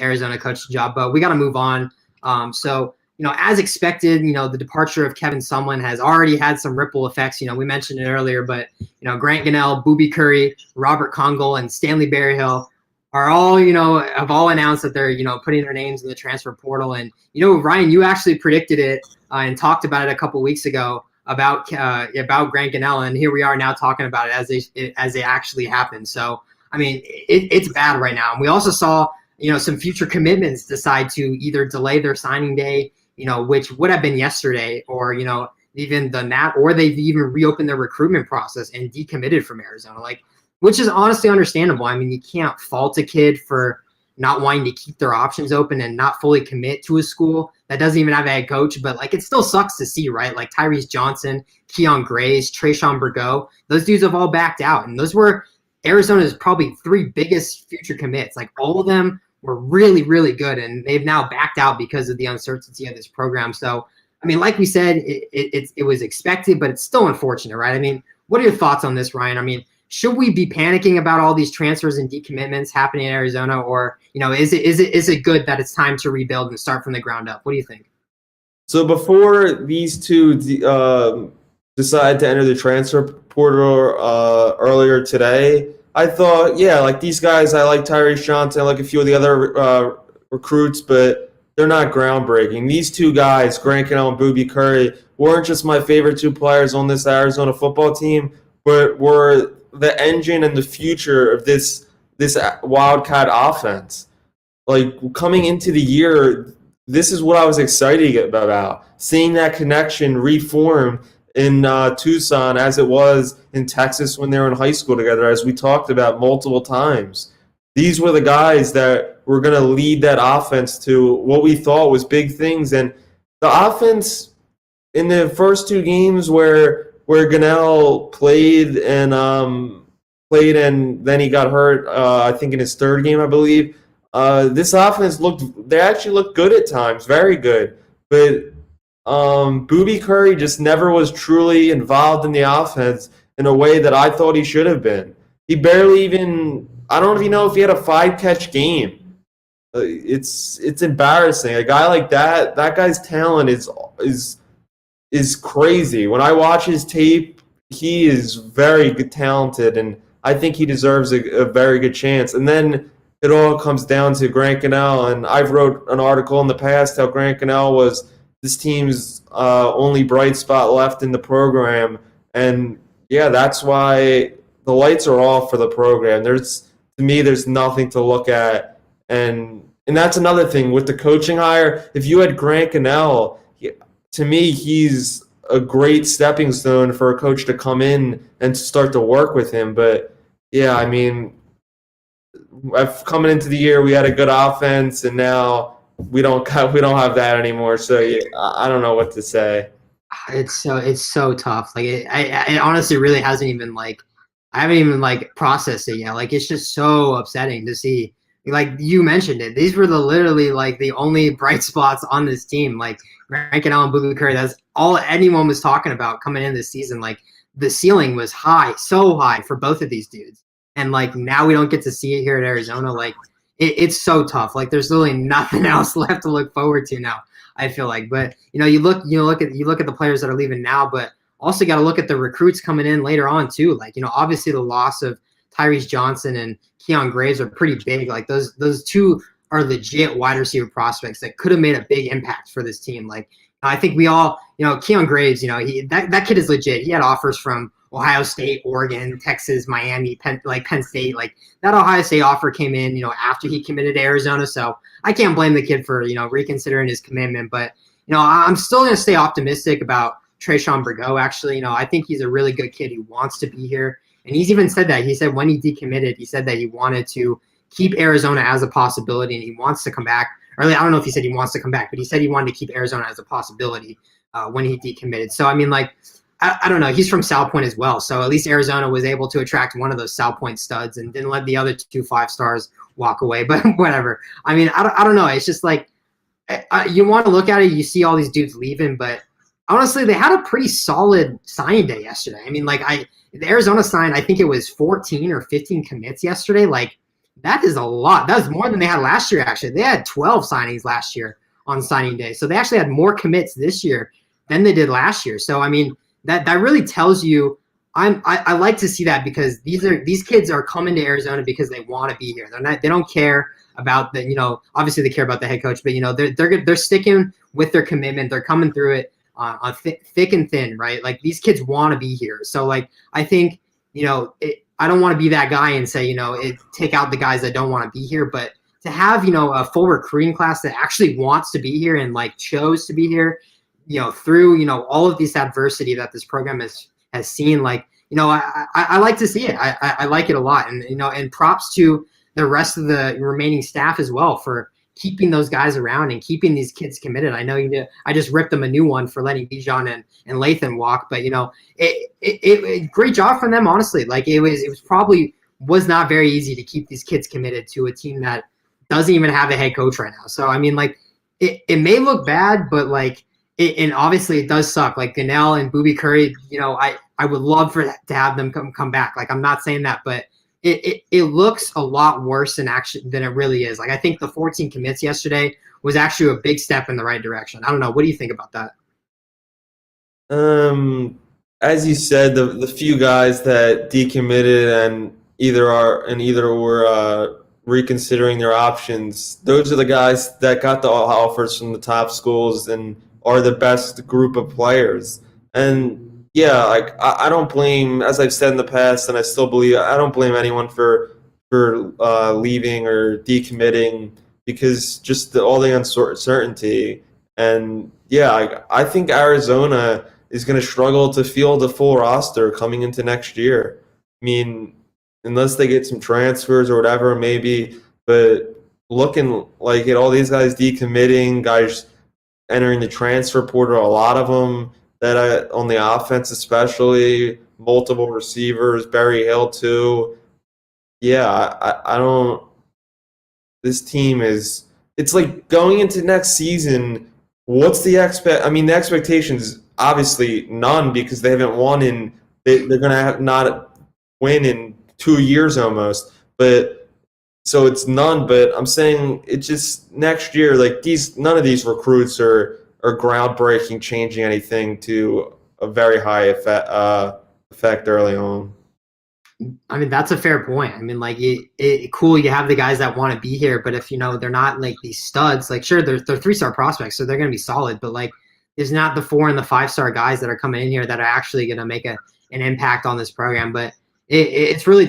Arizona coaching job, but we got to move on. So, as expected, the departure of Kevin Sumlin has already had some ripple effects. We mentioned it earlier, but, Grant Gunnell, Boobie Curry, Robert Congle, and Stanley Berryhill are all, have all announced that they're, putting their names in the transfer portal. And, Ryan, you actually predicted it and talked about it a couple weeks ago about Grant Gunnell, and here we are now talking about it as it actually happened. So, I mean, it's bad right now. And we also saw, some future commitments decide to either delay their signing day, which would have been yesterday, or, even done that, or they've even reopened their recruitment process and decommitted from Arizona, which is honestly understandable. I mean, you can't fault a kid for not wanting to keep their options open and not fully commit to a school that doesn't even have a head coach, but it still sucks to see, right? Like Tyrese Johnson, Keon Grays, Trayshawn Burgo, those dudes have all backed out. And those were Arizona's probably 3 biggest future commits. All of them were really, really good, and they've now backed out because of the uncertainty of this program. So, I mean, like we said, it was expected, but it's still unfortunate, right? I mean, what are your thoughts on this, Ryan? I mean, should we be panicking about all these transfers and decommitments happening in Arizona, or is it good that it's time to rebuild and start from the ground up? What do you think? So before these two decided to enter the transfer portal earlier today, I thought, these guys, I like Tyrese Johnson, I like a few of the other recruits, but they're not groundbreaking. These 2 guys, Grant Gunnell and Boobie Curry, weren't just my favorite 2 players on this Arizona football team, but were the engine and the future of this Wildcat offense. Coming into the year, this is what I was excited about, seeing that connection reform in Tucson as it was in Texas when they were in high school together, as we talked about multiple times. These were the guys that were going to lead that offense to what we thought was big things. And the offense in the first 2 games where Gunnell played and then he got hurt, I think in his 3rd game, I believe, this offense they actually looked good at times, very good. But Boobie Curry just never was truly involved in the offense in a way that I thought he should have been. He barely even, I don't even know if he had a 5-catch game. It's embarrassing. A guy like that guy's talent is crazy. When I watch his tape, he is very good, talented, and I think he deserves a very good chance. And then it all comes down to Grant Gunnell, and I've wrote an article in the past how Grant Gunnell was this team's only bright spot left in the program. And that's why the lights are off for the program. To me, there's nothing to look at. And that's another thing with the coaching hire. If you had Grant Gunnell, to me, he's a great stepping stone for a coach to come in and start to work with him. But I mean, coming into the year, we had a good offense, and now we don't have that anymore. So I don't know what to say. It's so tough. It honestly really hasn't even I haven't even processed it yet. It's just so upsetting to see. You mentioned it, these were literally the only bright spots on this team. Grant Gunnell and Boobie Curry, that's all anyone was talking about coming in this season. The ceiling was high, so high for both of these dudes. And now we don't get to see it here at Arizona. It's so tough. There's literally nothing else left to look forward to now, I feel like. But you look at the players that are leaving now, but also got to look at the recruits coming in later on too. Obviously the loss of Tyrese Johnson and Keon Graves are pretty big. Those 2 are legit wide receiver prospects that could have made a big impact for this team. I think we all, Keon Graves, that kid is legit. He had offers from Ohio State, Oregon, Texas, Miami, Penn State. That Ohio State offer came in, after he committed to Arizona. So I can't blame the kid for, reconsidering his commitment. But, I'm still going to stay optimistic about Trayshawn Burgo, actually. I think he's a really good kid who wants to be here. And he's even said that. He said when he decommitted, he said that he wanted to keep Arizona as a possibility and he wants to come back. Or I don't know if he said he wants to come back, but he said he wanted to keep Arizona as a possibility when he decommitted. So, I mean, I don't know. He's from South Point as well. So at least Arizona was able to attract one of those South Point studs and didn't let the other 2 5-stars walk away. But whatever. I mean, I don't know. It's just you want to look at it, you see all these dudes leaving, but honestly, they had a pretty solid signing day yesterday. I mean, the Arizona signed, I think it was 14 or 15 commits yesterday. That is a lot. That was more than they had last year, actually. They had 12 signings last year on signing day. So they actually had more commits this year than they did last year. So, I mean, that really tells you I like to see that, because these kids are coming to Arizona because they want to be here. They don't care about obviously they care about the head coach, but they're sticking with their commitment. They're coming through it on thick and thin, right? Like, these kids want to be here. So, like, I think I don't want to be that guy and say take out the guys that don't want to be here, but to have a full recruiting class that actually wants to be here and like chose to be here, through all of this adversity that this program has seen, like I like to see it. I like it a lot, and and props to the rest of the remaining staff as well for keeping those guys around and keeping these kids committed. I know I just ripped them a new one for letting Bijan and Lathan walk, but it great job from them, honestly. Like, it was probably was not very easy to keep these kids committed to a team that doesn't even have a head coach right now. So, I mean, like, it may look bad, but like, and obviously it does suck. Like, Gunnell and Booby Curry, I would love to have them come back. Like, I'm not saying that, but it looks a lot worse than it really is. Like, I think the 14 commits yesterday was actually a big step in the right direction. I don't know. What do you think about that? As you said, the few guys that decommitted and either were reconsidering their options, those are the guys that got the offers from the top schools and are the best group of players. And yeah, like, I don't blame, as I've said in the past, and I still believe, I don't blame anyone for leaving or decommitting, because just all the uncertainty. And yeah, I think Arizona is going to struggle to field a full roster coming into next year. I mean, unless they get some transfers or whatever, maybe. But looking like at all these guys decommitting, guys entering the transfer portal, a lot of them that on the offense especially, multiple receivers, Barry Hill too. Yeah, I don't. This team is. It's like going into next season. What's the I mean, the expectations obviously none, because they haven't won in. They're going to not win in 2 years almost. But so it's none. But I'm saying it's just next year. Like, none of these recruits are groundbreaking, changing anything to a very high effect early on. I mean, that's a fair point. I mean, like, cool, you have the guys that want to be here, but if they're not like these studs, like, sure, they're 3-star prospects, so they're going to be solid, but like, there's not the 4 and the 5-star guys that are coming in here that are actually going to make an impact on this program. But it's really